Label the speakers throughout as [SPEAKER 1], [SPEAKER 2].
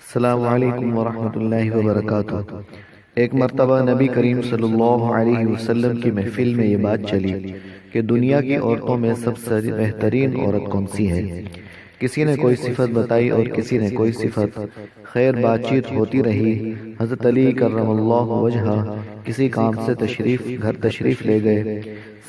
[SPEAKER 1] السلام علیکم ورحمۃ اللہ وبرکاتہ۔ ایک مرتبہ نبی کریم صلی اللہ علیہ وسلم کی محفل میں یہ بات چلی کہ دنیا کی عورتوں میں سب سے بہترین عورت کون سی ہے۔ کسی نے کوئی صفت بتائی اور کسی نے کوئی صفت۔ خیر بات چیت ہوتی رہی۔ حضرت علی کرم اللہ وجہہ کسی کام سے گھر تشریف لے گئے۔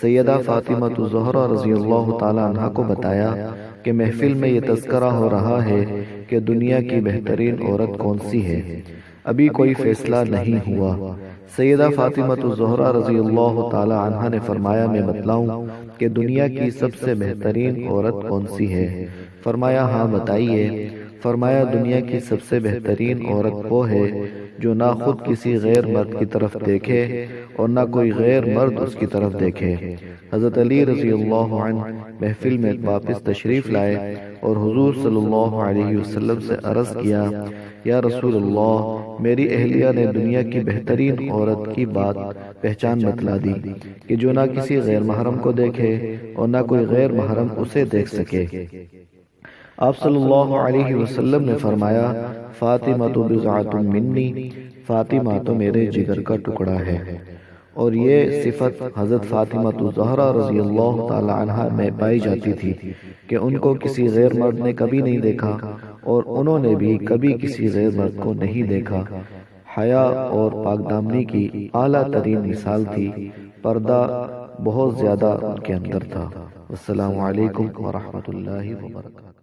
[SPEAKER 1] سیدہ فاطمہ الزہرا رضی اللہ تعالی عنہا کو بتایا کہ محفل میں یہ تذکرہ ہو رہا ہے کہ دنیا کی بہترین عورت کون سی ہے۔ ابھی کوئی فیصلہ نہیں ہوا۔ سیدہ فاطمہ الزہرا رضی اللہ تعالی عنہا نے فرمایا میں بتلاؤں کہ دنیا کی سب سے بہترین عورت کون سی ہے۔ فرمایا ہاں بتائیے۔ فرمایا دنیا کی سب سے بہترین عورت وہ ہے جو نہ خود کسی غیر مرد کی طرف دیکھے اور نہ کوئی غیر مرد اس کی طرف دیکھے۔ حضرت علی رضی اللہ عنہ محفل میں واپس تشریف لائے اور حضور صلی اللہ علیہ وسلم سے عرض کیا یا رسول اللہ، میری اہلیہ نے دنیا کی بہترین عورت کی بات پہچان بتلا دی کہ جو نہ کسی غیر محرم کو دیکھے اور نہ کوئی غیر محرم اسے دیکھ سکے۔ آپ صلی اللہ علیہ وسلم نے فرمایا فاطمہ تو بضعۃ منی، فاطمہ تو میرے جگر کا ٹکڑا ہے۔ اور یہ صفت حضرت فاطمہ الزہرا رضی اللہ تعالی عنہا میں پائی جاتی تھی کہ ان کو کسی غیر مرد نے کبھی نہیں دیکھا اور انہوں نے بھی کبھی کسی غیر مرد کو نہیں دیکھا۔ حیا اور پاک دامنی کی اعلیٰ ترین مثال تھی۔ پردہ بہت زیادہ ان کے اندر تھا۔ السلام علیکم ورحمۃ اللہ وبرکاتہ۔